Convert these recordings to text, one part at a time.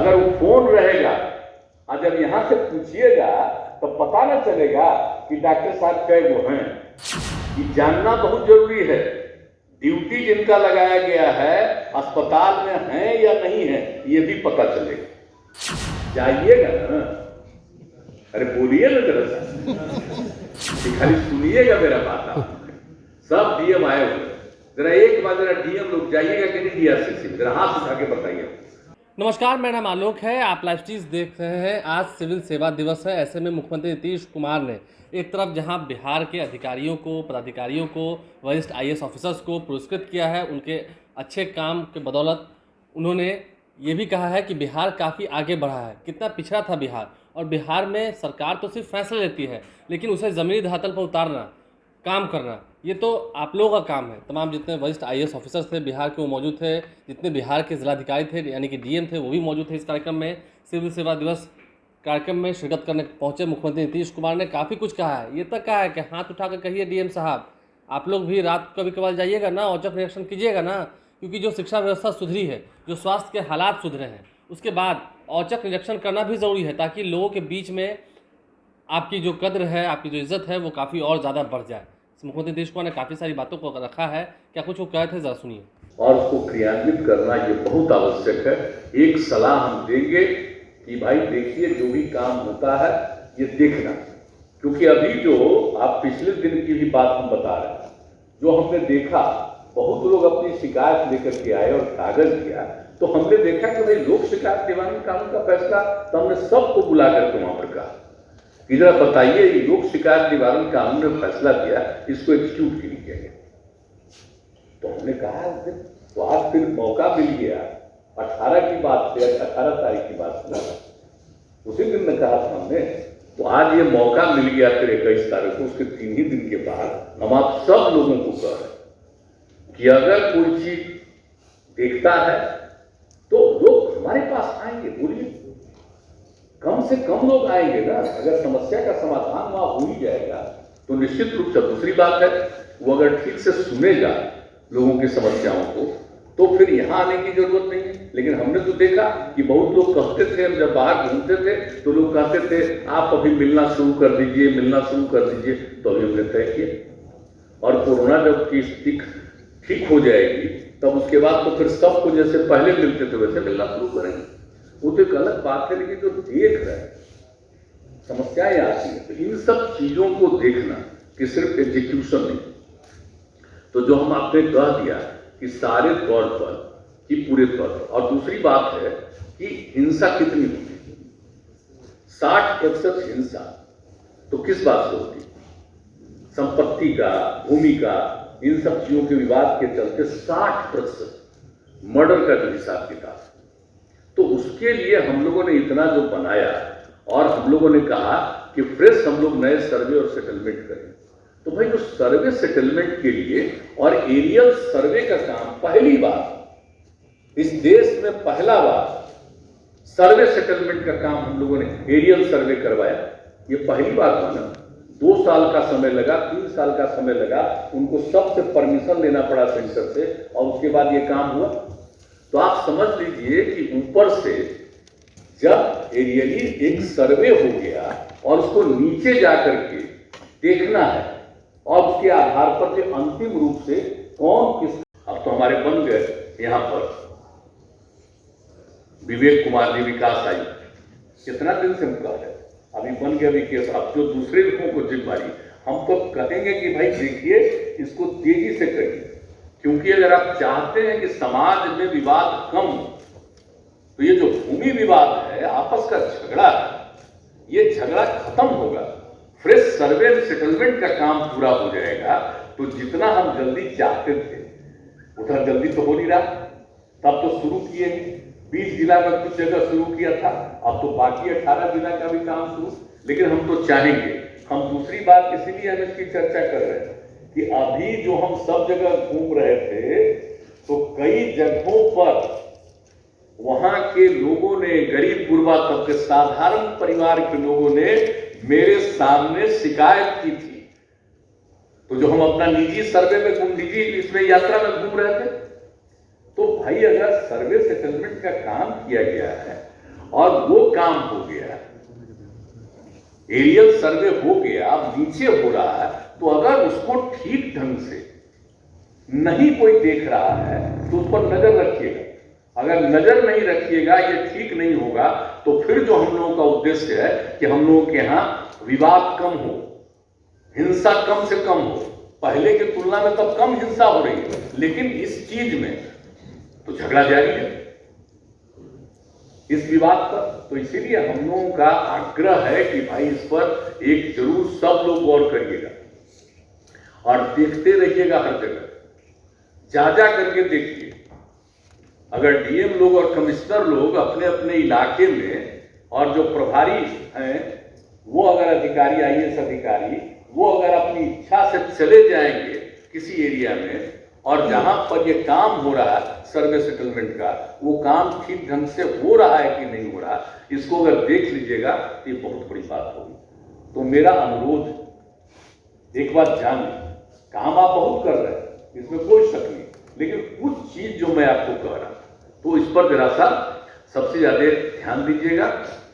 अगर वो फोन रहेगा और जब यहां से पूछिएगा तो पता न चलेगा कि डॉक्टर साहब कै वो हैं। ये जानना बहुत जरूरी है। ड्यूटी जिनका लगाया गया है अस्पताल में है या नहीं है ये भी पता चलेगा। जाइएगा ना, अरे बोलिए ना जरा सा, खाली सुनिएगा मेरा बात। आप सब डीएम आए हुए, जरा एक बार जरा डीएम लोग जाइएगा कि नहीं डीआरसीसी में, जरा हाथ उठा के बताइए। नमस्कार, मेरा नाम आलोक है। आप लाइव चीज देख रहे हैं। आज सिविल सेवा दिवस है। ऐसे में मुख्यमंत्री नीतीश कुमार ने एक तरफ जहां बिहार के अधिकारियों को, पदाधिकारियों को, वरिष्ठ आईएएस ऑफिसर्स को पुरस्कृत किया है उनके अच्छे काम के बदौलत, उन्होंने ये भी कहा है कि बिहार काफ़ी आगे बढ़ा है। कितना पिछड़ा था बिहार, और बिहार में सरकार तो सिर्फ फैसला लेती है लेकिन उसे ज़मीनी धरातल पर उतारना, काम करना, ये तो आप लोगों का काम है। तमाम जितने वरिष्ठ आईएएस ऑफिसर्स थे बिहार के वो मौजूद थे, जितने बिहार के जिलाधिकारी थे यानी कि डीएम थे वो भी मौजूद थे इस कार्यक्रम में। सिविल सेवा दिवस कार्यक्रम में शिरकत करने पहुंचे मुख्यमंत्री नीतीश कुमार ने काफ़ी कुछ कहा है। ये तक कहा है कि हाथ उठा कर कहिए डीएम साहब, आप लोग भी रात कभी कभार जाइएगा ना, औचक निरीक्षण कीजिएगा ना, क्योंकि जो शिक्षा व्यवस्था सुधरी है, जो स्वास्थ्य के हालात सुधरे हैं, उसके बाद औचक निरीक्षण करना भी ज़रूरी है ताकि लोगों के बीच में आपकी जो कद्र है, आपकी जो इज्जत है वो काफ़ी और ज़्यादा बढ़ जाए। मुख्यमंत्री नीतीश कुमार ने काफ़ी सारी बातों को रखा है। क्या कुछ वो कहे थे, ज़रा सुनिए। और उसको क्रियान्वित करना ये बहुत आवश्यक है। एक सलाह हम देंगे कि भाई देखिए जो भी काम होता है ये देखना, क्योंकि अभी जो आप पिछले दिन की भी बात हम बता रहे हैं, जो हमने देखा बहुत लोग अपनी शिकायत लेकर के आए और कागज दिया, तो हमने देखा कि भाई लोक शिकायत निवारण कानून का फैसला, तो हमने सबको बुला करके वहां पर कहा कि जरा बताइए लोक शिकायत निवारण कानून ने फैसला दिया, इसको एग्जीक्यूट क्यों किया गया। तो हमने कहा तो आज फिर मौका मिल गया, 18 की बात से, 18 तारीख की बात से उसी दिन ने कहा था हमने, तो आज ये मौका मिल गया फिर 21 तारीख को, उसके 3 ही दिन के बाद हम आप सब लोगों को कह रहे हैं कि अगर कोई चीज देखता है तो लोग हमारे पास आएंगे। बोलिए, कम से कम लोग आएंगे ना। अगर समस्या का समाधान वहां हो ही जाएगा तो निश्चित रूप से, दूसरी बात है वो अगर ठीक से सुनेगा लोगों की समस्याओं को तो फिर यहां आने की जरूरत नहीं है। लेकिन हमने तो देखा कि बहुत लोग कहते थे, हम जब बाहर घूमते थे तो लोग कहते थे आप अभी मिलना शुरू कर दीजिए, मिलना शुरू कर दीजिए। तो अभी हमने तय किया, और कोरोना जब की स्थिति ठीक हो जाएगी तब उसके बाद तो फिर सबको जैसे पहले मिलते थे वैसे मिलना शुरू करेंगे। वो तो एक अलग बात है, लेकिन जो देख रहे हैं समस्याएं आती है, तो इन सब चीजों को देखना कि सिर्फ एग्जीक्यूशन नहीं। तो जो हम आपने कह दिया कि सारे तौर पर, कि पूरे तौर पर, और दूसरी बात है कि हिंसा कितनी होती, 60% हिंसा तो किस बात से होती, संपत्ति का, भूमि का, इन सब चीजों के विवाद के चलते 60% मर्डर का जो हिसाब किताब। तो उसके लिए हम लोगों ने इतना जो बनाया, और हम लोगों ने कहा कि फ्रेश हम लोग नए सर्वे और सेटलमेंट करें। तो भाई जो सर्वे सेटलमेंट के लिए और एरियल सर्वे का काम, पहली बार इस देश में, पहला बार सर्वे सेटलमेंट का काम हम लोगों ने एरियल सर्वे करवाया। ये पहली बार हुआ ना। 2 साल का समय लगा, 3 साल का समय लगा, उनको सबसे परमिशन लेना पड़ा सेंटर से, और उसके बाद ये काम हुआ। तो आप समझ लीजिए कि ऊपर से जब एरियली एक सर्वे हो गया और उसको नीचे जाकर के देखना है, और उसके आधार पर जो अंतिम रूप से कौन किस, अब तो हमारे बन गए यहां पर विवेक कुमार जी विकास आयुक्त, कितना दिन से उनका है, अभी बन गया विकेश। अब जो दूसरे लोगों को जिम्मेदारी, हम तो कहेंगे कि भाई देखिए इसको तेजी से करिए, क्योंकि अगर आप चाहते हैं कि समाज में विवाद कम हो, तो ये जो भूमि विवाद है, आपस का झगड़ा है, ये झगड़ा खत्म होगा, फ्रेश सर्वे सेटलमेंट का काम पूरा हो जाएगा। तो जितना हम जल्दी चाहते थे उतना जल्दी तो हो नहीं रहा। तब तो शुरू किए, 20 जिला में कुछ जगह शुरू किया था, अब तो बाकी 18 जिला का भी काम शुरू। लेकिन हम तो चाहेंगे, हम दूसरी बात इसीलिए हम इसकी चर्चा कर रहे हैं कि अभी जो हम सब जगह घूम रहे थे तो कई जगहों पर वहां के लोगों ने, गरीब गुरबा तबके, साधारण परिवार के लोगों ने मेरे सामने शिकायत की थी। तो जो हम अपना निजी सर्वे में, निजी इसमें यात्रा में घूम रहे थे, तो भाई अगर सर्वे सेटलमेंट का काम किया गया है और वो काम हो गया, एरियल सर्वे हो गया, अब नीचे हो रहा है, तो अगर उसको ठीक ढंग से नहीं कोई देख रहा है तो उस पर नजर रखिएगा। अगर नजर नहीं रखिएगा, ये ठीक नहीं होगा, तो फिर जो हम लोगों का उद्देश्य है कि हम लोगों के यहाँ विवाद कम हो, हिंसा कम से कम हो, पहले की तुलना में तब कम हिंसा हो रही है, लेकिन इस चीज में तो झगड़ा जारी है इस विवाद पर। तो इसीलिए हम लोगों का आग्रह है कि भाई इस पर एक जरूर सब लोग गौर करिएगा और देखते रहिएगा, हर जगह जा जा करके देखिए। अगर डीएम लोग और कमिश्नर लोग अपने अपने इलाके में, और जो प्रभारी हैं वो अगर अधिकारी, आईएएस अधिकारी, वो अगर अपनी इच्छा से चले जाएंगे किसी एरिया में, और जहां पर ये काम हो रहा है सर्वे सेटलमेंट का, वो काम ठीक ढंग से हो रहा है कि नहीं हो रहा, इसको अगर देख लीजिएगा तो ये बहुत बड़ी बात होगी। तो मेरा अनुरोध, एक बात जान लीजिए, काम आप बहुत कर रहे हैं, इसमें कोई शक नहीं, लेकिन कुछ चीज जो मैं आपको कह रहा हूं तो इस पर जरा सा सबसे ज्यादा ध्यान दीजिएगा।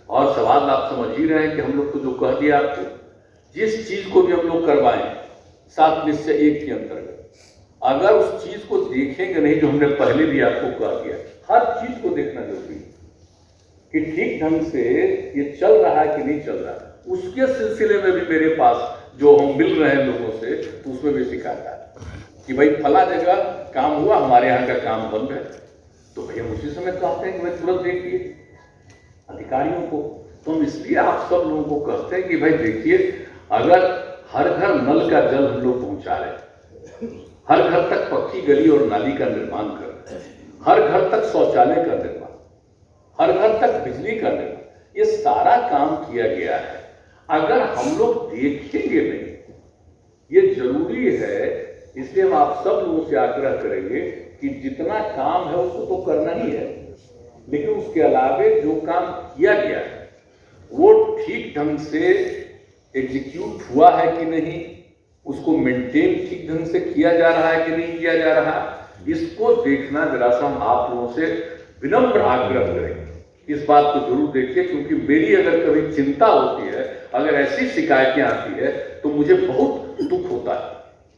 और सवाल आप समझ ही रहे हैं कि हम लोग को जो कह दिया आपको, जिस चीज को भी हम लोग करवाएं 7 निश्चय 1 के अंतर्गत, अगर उस चीज को देखेंगे नहीं जो हमने पहले भी आपको कह दिया, हर चीज को देखना जरूरी है कि ठीक ढंग से ये चल रहा है कि नहीं चल रहा है। उसके सिलसिले में भी मेरे पास जो हम मिल रहे हैं लोगों से, तो उसमें भी शिकायत है कि भाई फला जगह काम हुआ, हमारे यहाँ का काम बंद है। तो भाई हम उसी समय कहते हैं कि भाई तुरंत देखिए अधिकारियों को। तो हम इसलिए आप सब लोगों को कहते हैं कि भाई देखिए, अगर हर घर नल का जल हम लोग पहुंचा रहे हैं, हर घर तक पक्की गली और नाली का निर्माण कर रहे हैं, हर घर तक शौचालय का निर्माण, हर घर तक बिजली का निर्माण, ये सारा काम किया गया है। अगर हम लोग देखेंगे नहीं, ये जरूरी है, इसलिए हम आप सब लोगों से आग्रह करेंगे कि जितना काम है उसको तो करना ही है, लेकिन उसके अलावे जो काम किया गया है वो ठीक ढंग से एग्जीक्यूट हुआ है कि नहीं, उसको मेंटेन ठीक ढंग से किया जा रहा है कि नहीं किया जा रहा, इसको देखना जरा सा हम आप लोगों से विनम्र आग्रह करेंगे। इस बात को जरूर देखिए, क्योंकि मेरी अगर कभी चिंता होती है, अगर ऐसी शिकायतें आती है, तो मुझे बहुत दुख होता है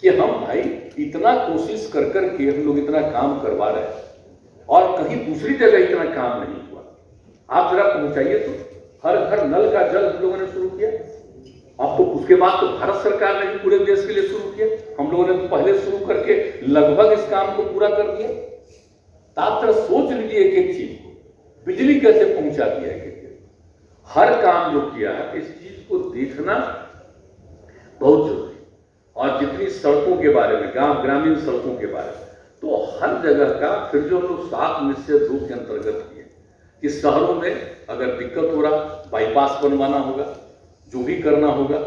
कि हम भाई इतना कोशिश कर करके हम लोग इतना काम करवा रहे हैं और कहीं दूसरी जगह इतना काम नहीं हुआ। आप जरा पहुंचाइए, तो हर घर नल का जल हम लोगों ने शुरू किया, आपको उसके बाद तो भारत सरकार ने भी पूरे देश के लिए शुरू किया, हम लोगों ने तो पहले शुरू करके लगभग इस काम को पूरा कर दिया। तो आप जरा सोच लीजिए एक एक चीज को, बिजली कैसे पहुंचा दिया है, हर काम जो किया है, इस चीज को देखना बहुत जरूरी। और जितनी सड़कों के बारे में, ग्रामीण सड़कों के बारे में, तो हर जगह का फिर जो हम लोग 7 निश्चय 2 के अंतर्गत किए कि शहरों में अगर दिक्कत हो रहा, बाईपास बनवाना होगा, जो भी करना होगा,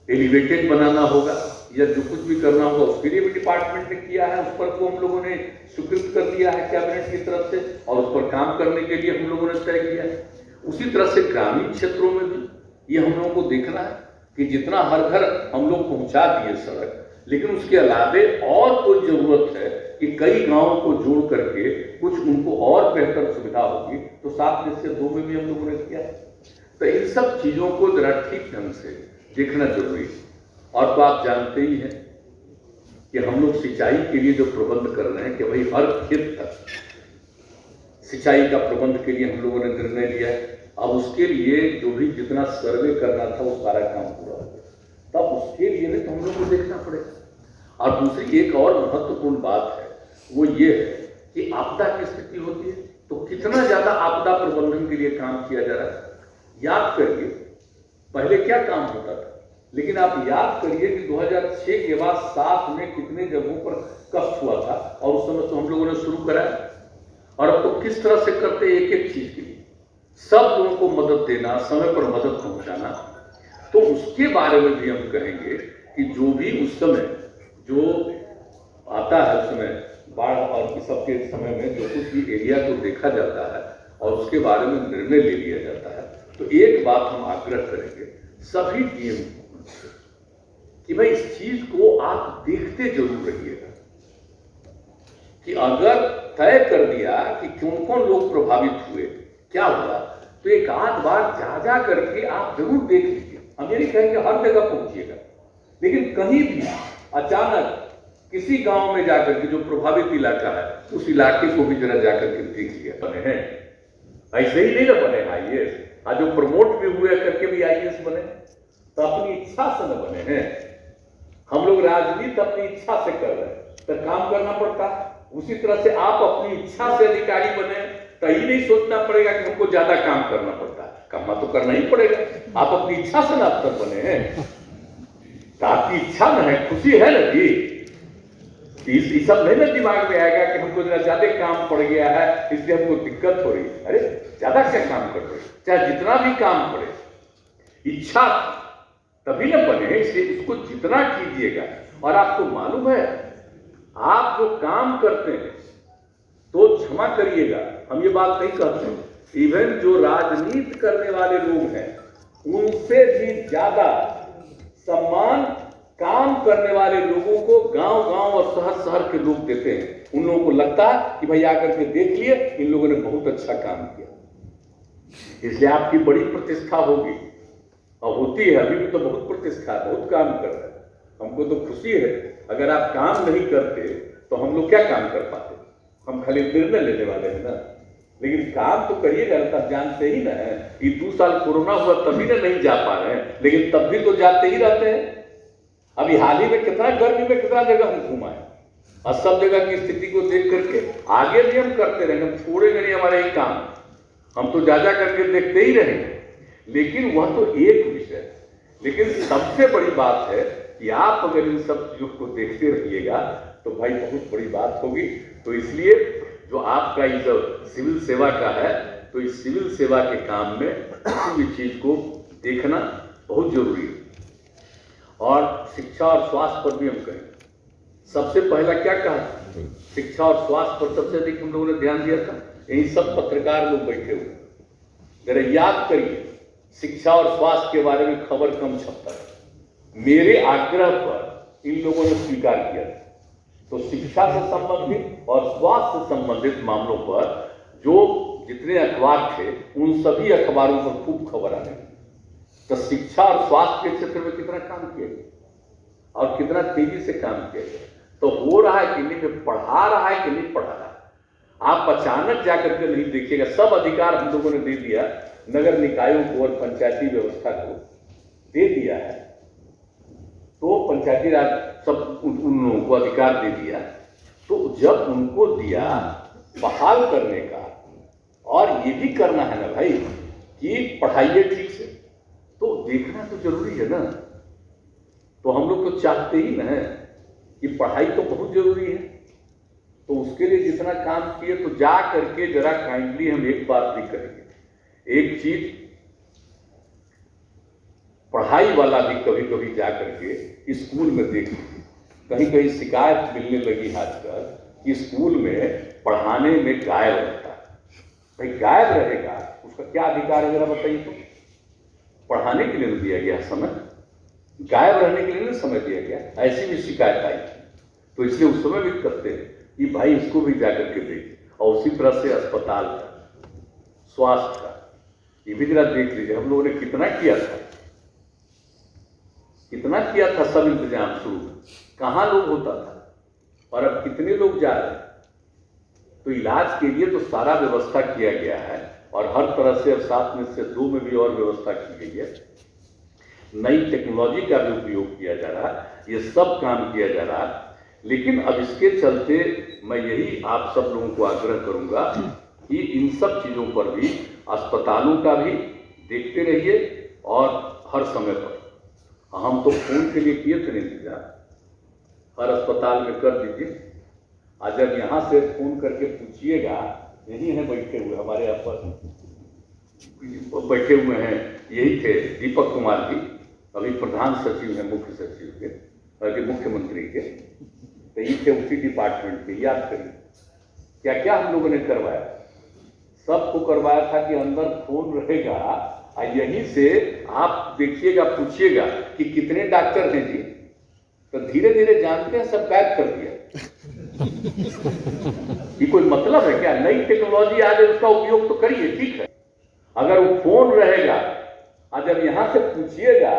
एलिवेटेड बनाना होगा, या जो कुछ भी करना होगा, उसके लिए भी डिपार्टमेंट ने किया है, उस पर को हम लोगों ने स्वीकृत कर दिया है कैबिनेट की तरफ से, और उस पर काम करने के लिए हम लोगों ने तय किया है। उसी तरह से ग्रामीण क्षेत्रों में भी ये हम लोगों को देखना है कि जितना हर घर हम लोग पहुंचा दिए सड़क, लेकिन उसके अलावे और कोई जरूरत है कि कई गांवों को जोड़ करके कुछ उनको और बेहतर सुविधा होगी, तो 7 निश्चय 2 में भी हम लोगों ने किया। तो इन सब चीजों को जरा ठीक ढंग से देखना जरूरी है। और तो आप जानते ही हैं कि हम लोग सिंचाई के लिए जो प्रबंध कर रहे हैं कि भाई हर खेत तक सिंचाई का प्रबंध के लिए हम लोगों ने निर्णय लिया है। अब उसके लिए जो भी जितना सर्वे करना था वो सारा काम पूरा हो गया, तब उसके लिए नहीं तो हम लोग को देखना पड़ेगा। और दूसरी एक और महत्वपूर्ण बात है, वो ये है कि आपदा की स्थिति होती है तो कितना ज्यादा आपदा प्रबंधन के लिए काम किया जा रहा है। याद करिए पहले क्या काम होता था, लेकिन आप याद करिए कि 2006 के बाद 7 में कितने जगहों पर कष्ट हुआ था, और उस समय तो हम लोगों ने शुरू कराया। और अब तो किस तरह से करते एक एक चीज के लिए सब लोगों को मदद देना, समय पर मदद पहुंचाना। तो उसके बारे में भी हम कहेंगे कि जो भी उस समय जो आता है, उस समय बाढ़ और इस सब के समय में जो कुछ भी एरिया को देखा जाता है और उसके बारे में निर्णय ले लिया जाता है, तो एक बात हम आग्रह करेंगे सभी डीएम कि भाई इस चीज को आप देखते जरूर रहिएगा कि अगर तय कर दिया कि कौन कौन लोग प्रभावित हुए, क्या हुआ, तो एक आध बार जा करके आप जरूर देख लीजिए। हम ये नहीं कहेंगे हर जगह पहुंचिएगा, लेकिन कहीं भी अचानक किसी गांव में जाकर के जो प्रभावित इलाका है उस इलाके को भी जरा जाकर के देखिए। बने हैं ऐसे ही नहीं ना बने आईएएस, आज जो प्रमोट भी हुए करके भी आईएएस बने, तो अपनी इच्छा से न बने हैं। हम लोग राजनीति अपनी इच्छा से कर रहे हैं तो काम करना पड़ता है। उसी तरह से आप अपनी इच्छा से अधिकारी बने तो ये नहीं सोचना पड़ेगा कि हमको ज्यादा काम करना पड़ता है, काम तो करना ही पड़ेगा। आप अपनी इच्छा से ना अफसर बने हैं तो आपकी इच्छा न है, खुशी है ना जी। इस सब नहीं ना दिमाग में आएगा कि हमको जरा ज्यादा काम पड़ गया है इसलिए हमको दिक्कत हो रही है। अरे ज्यादा क्या काम कर रहे, चाहे जितना भी काम पड़े, इच्छा तभी न बने, इसलिए उसको जितना कीजिएगा। और आपको मालूम है आप जो काम करते हैं तो क्षमा करिएगा, हम ये बात नहीं कहते, इवन जो राजनीति करने वाले लोग हैं उनसे भी ज्यादा सम्मान काम करने वाले लोगों को गांव-गांव और शहर-शहर के लोग देते हैं। उन लोगों को लगता है कि भाई आकर के देख लिए इन लोगों ने बहुत अच्छा काम किया, इसलिए आपकी बड़ी प्रतिष्ठा होगी और होती है। अभी भी तो बहुत प्रतिष्ठा है, बहुत काम कर रहे हैं, हमको तो खुशी है। अगर आप काम नहीं करते तो हम लोग क्या काम कर पाते, हम खाली निर्णय लेने वाले हैं ना। लेकिन काम तो करिएगा, तब जानते ही ना है। ये 2 साल कोरोना हुआ तभी ना नहीं जा पा रहे हैं, लेकिन तब भी तो जाते ही रहते हैं। अभी हाल ही में कितना गर्मी में कितना जगह हम घुमाए और सब जगह की स्थिति को देख करके आगे भी हम करते रहेंगे, हम छोड़ेंगे नहीं हमारे ही काम, हम तो जा करके देखते ही रहेंगे। लेकिन वह तो एक विषय, लेकिन सबसे बड़ी बात है कि आप अगर इन सब चीजों को देखते रहिएगा तो भाई बहुत बड़ी बात होगी। तो इसलिए जो आपका ये जो सिविल सेवा का है, तो इस सिविल सेवा के काम में किसी भी चीज को देखना बहुत जरूरी है। और शिक्षा और स्वास्थ्य पर भी हम कहें, सबसे पहला क्या कहा, शिक्षा और स्वास्थ्य पर सबसे अधिक हम लोगों ने ध्यान दिया था। यही सब पत्रकार लोग बैठे हुए, जरा याद करिए शिक्षा और स्वास्थ्य के बारे में खबर कम छपता है, मेरे आग्रह पर इन लोगों ने स्वीकार किया। तो शिक्षा से संबंधित और स्वास्थ्य से संबंधित मामलों पर जो जितने अखबार थे उन सभी अखबारों पर खूब खबर आने लगी। तो शिक्षा और स्वास्थ्य के क्षेत्र में कितना काम किया गया और कितना तेजी से काम किया गया, तो हो रहा है कि नहीं, पढ़ा रहा है कि नहीं पढ़ा रहा है। आप अचानक जाकर के नहीं देखिएगा, सब अधिकार हम लोगों ने दे दिया, नगर निकायों को और पंचायती व्यवस्था को दे दिया है। तो पंचायती राज सब उन लोगों को अधिकार दे दिया, तो जब उनको दिया बहाल करने का, और ये भी करना है ना भाई कि पढ़ाइए ठीक से, तो देखना तो जरूरी है ना। तो हम लोग तो चाहते ही ना कि पढ़ाई तो बहुत जरूरी है, तो उसके लिए जितना काम किए तो जा करके जरा काइंडली हम एक बात भी करेंगे, एक चीज पढ़ाई वाला भी कभी कभी जा करके स्कूल में देख लीजिए। कहीं कहीं शिकायत मिलने लगी आजकल कि स्कूल में पढ़ाने में गायब रहता है। भाई गायब रहेगा उसका क्या अधिकार है जरा बताइए। तो पढ़ाने के लिए दिया गया समय, गायब रहने के लिए नहीं समय दिया गया। ऐसी भी शिकायत आई, तो इसलिए उस समय भी करते हैं कि भाई इसको भी जाकर के देखिए। और उसी तरह से अस्पताल का, स्वास्थ्य का, ये भी जरा देख लीजिए। हम लोगों ने कितना किया था, कितना किया था सब इंतजाम शुरू में, कहाँ लोग होता था और अब कितने लोग जा रहे हैं। तो इलाज के लिए तो सारा व्यवस्था किया गया है और हर तरह से, साथ में से 2 में भी और व्यवस्था की गई है। नई टेक्नोलॉजी का भी उपयोग किया जा रहा है, ये सब काम किया जा रहा है। लेकिन अब इसके चलते मैं यही आप सब लोगों को आग्रह करूंगा कि इन सब चीजों पर भी, अस्पतालों का भी देखते रहिए और हर समय पर। हम तो फोन के लिए किए थे इंतजार, हर अस्पताल में कर दीजिए। आज जब यहाँ से फोन करके पूछिएगा, यही हैं बैठे हुए हमारे यहाँ पर बैठे हुए हैं, यही थे दीपक कुमार जी, अभी प्रधान सचिव हैं मुख्य सचिव के, बल्कि मुख्यमंत्री के, तो ये थे उसी डिपार्टमेंट के। याद करिए क्या क्या हम लोगों ने करवाया, सबको करवाया था कि अंदर फोन रहेगा और यहीं से आप देखिएगा, पूछिएगा कि कितने डॉक्टर हैं जी, तो धीरे धीरे जानते हैं सब गायब कर दिया। ये कोई मतलब है क्या? नई टेक्नोलॉजी आ गई, उसका उपयोग तो करिए, ठीक है, अगर वो फोन रहेगा और जब यहाँ से पूछिएगा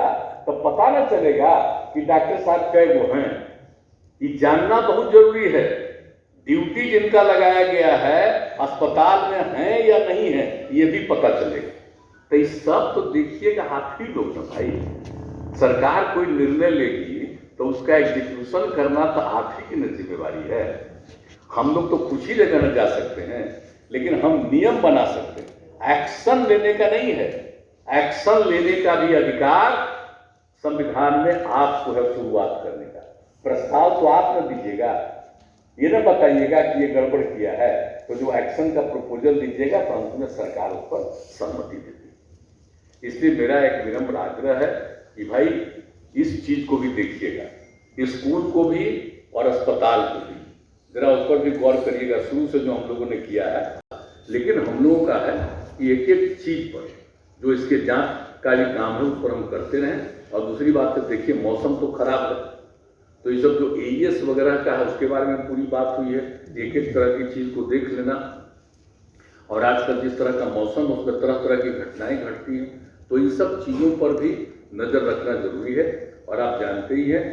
तो पता न चलेगा कि डॉक्टर साहब कई वो हैं। ये जानना बहुत जरूरी है। ड्यूटी जिनका लगाया गया है अस्पताल में है या नहीं है ये भी पता चलेगा। तो इस सब तो देखिएगा आप ही लोग ना भाई। सरकार कोई निर्णय लेगी तो उसका एग्जीक्यूशन करना तो आप ही की न जिम्मेवारी है। हम लोग तो कुछ ही जगह न जा सकते हैं, लेकिन हम नियम बना सकते हैं। एक्शन लेने का नहीं है, एक्शन लेने का भी अधिकार संविधान में आपको है शुरुआत करने का। प्रस्ताव तो आप न दीजिएगा, ये ना बताइएगा कि ये गड़बड़ किया है, तो जो एक्शन का प्रपोजल दीजिएगा तो अंत में सरकार उस पर सहमति देती है। इसलिए मेरा एक विनम्र आग्रह है कि भाई इस चीज को भी देखिएगा, स्कूल को भी और अस्पताल को भी जरा उस पर भी गौर करिएगा। शुरू से जो हम लोगों ने किया है, लेकिन हम लोगों का है कि एक एक चीज पर जो इसके जांच का भी काम है उस पर हम करते रहें। और दूसरी बात तो देखिए मौसम तो खराब है, तो ये सब जो एईएस वगैरह का है उसके बारे में पूरी बात हुई है। एक एक तरह की चीज को देख लेना, और आजकल जिस तरह का मौसम उसमें तरह तरह की घटनाएं घटती हैं, तो इन सब चीजों पर भी नजर रखना जरूरी है। और आप जानते ही हैं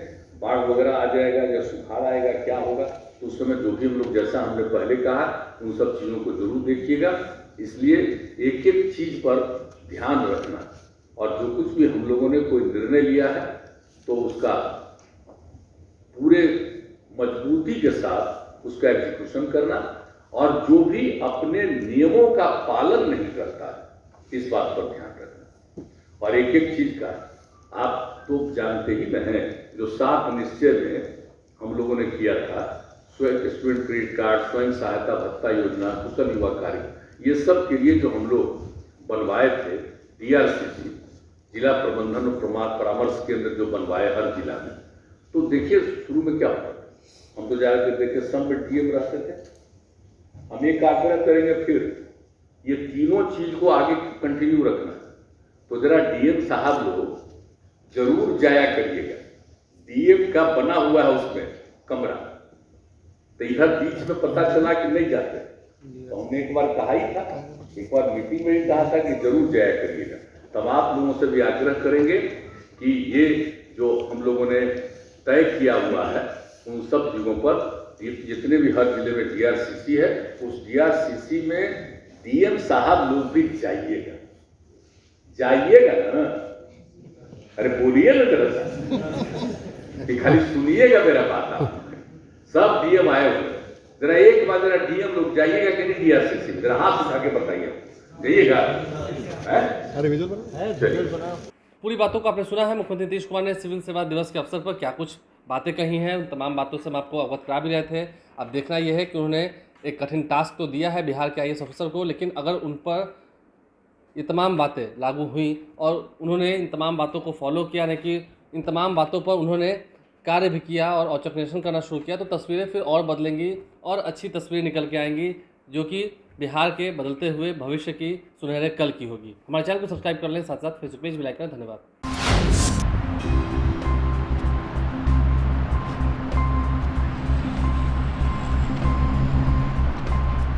बाढ़ वगैरह आ जाएगा या सुखाड़ आएगा क्या होगा, तो उस समय जो भी हम लोग जैसा हमने पहले कहा उन सब चीजों को जरूर देखिएगा। इसलिए एक एक चीज पर ध्यान रखना, और जो कुछ भी हम लोगों ने कोई निर्णय लिया है तो उसका पूरे मजबूती के साथ उसका एग्जीक्यूशन करना, और जो भी अपने नियमों का पालन नहीं करता है इस बात पर ध्यान रखना। और एक एक चीज का आप तो जानते ही हैं, जो 7 निश्चय में हम लोगों ने किया था, स्टूडेंट क्रेडिट कार्ड, स्वयं सहायता भत्ता योजना, कुशल युवा कार्य, ये सब के लिए जो हम लोग बनवाए थे DRCC जिला प्रबंधन और परामर्श केंद्र जो बनवाए हर जिला में, तो देखिए शुरू में क्या होता था, हम तो जाकर देखे सब में DM रहते थे। हम एक आग्रह करेंगे फिर ये तीनों चीज को आगे कंटिन्यू रखना, तो जरा DM साहब लोग जरूर जाया करिएगा। DM का बना हुआ है उसमें कमरा, तो इधर बीच में पता चला कि नहीं जाते, तो हमने एक बार कहा ही था, एक बार मीटिंग में ही कहा था कि जरूर जाया करिएगा। तब आप लोगों से भी आग्रह करेंगे कि ये जो हम लोगों ने तय किया हुआ है उन सब जगहों पर जितने भी हर जिले में DRCC है, उस DRCC में DM साहब लोग भी जाइएगा ना। अरे बोलिए ना जरा सा, खाली सुनिएगा मेरा बात। आप सब DM आए हुए, जरा एक बार जरा DM लोग जाइएगा कि नहीं DRCC में, जरा हाथ उठा के बताइए जाइएगा। पूरी बातों को आपने सुना है। मुख्यमंत्री नीतीश कुमार ने सिविल सेवा दिवस के अवसर पर क्या कुछ बातें कही हैं, उन तमाम बातों से हम आपको अवगत करा भी रहे थे। अब देखना यह है कि उन्होंने एक कठिन टास्क तो दिया है बिहार के IAS ऑफिसर को, लेकिन अगर उन पर ये तमाम बातें लागू हुई और उन्होंने इन तमाम बातों को फॉलो किया, यानी कि इन तमाम बातों पर उन्होंने कार्य भी किया और औचक करना शुरू किया, तो तस्वीरें फिर और बदलेंगी और अच्छी तस्वीरें निकल के आएंगी, जो कि बिहार के बदलते हुए भविष्य की सुनहरे कल की होगी। हमारे चैनल को सब्सक्राइब कर लें, साथ साथ फेसबुक पेज भी लाइक करें। धन्यवाद।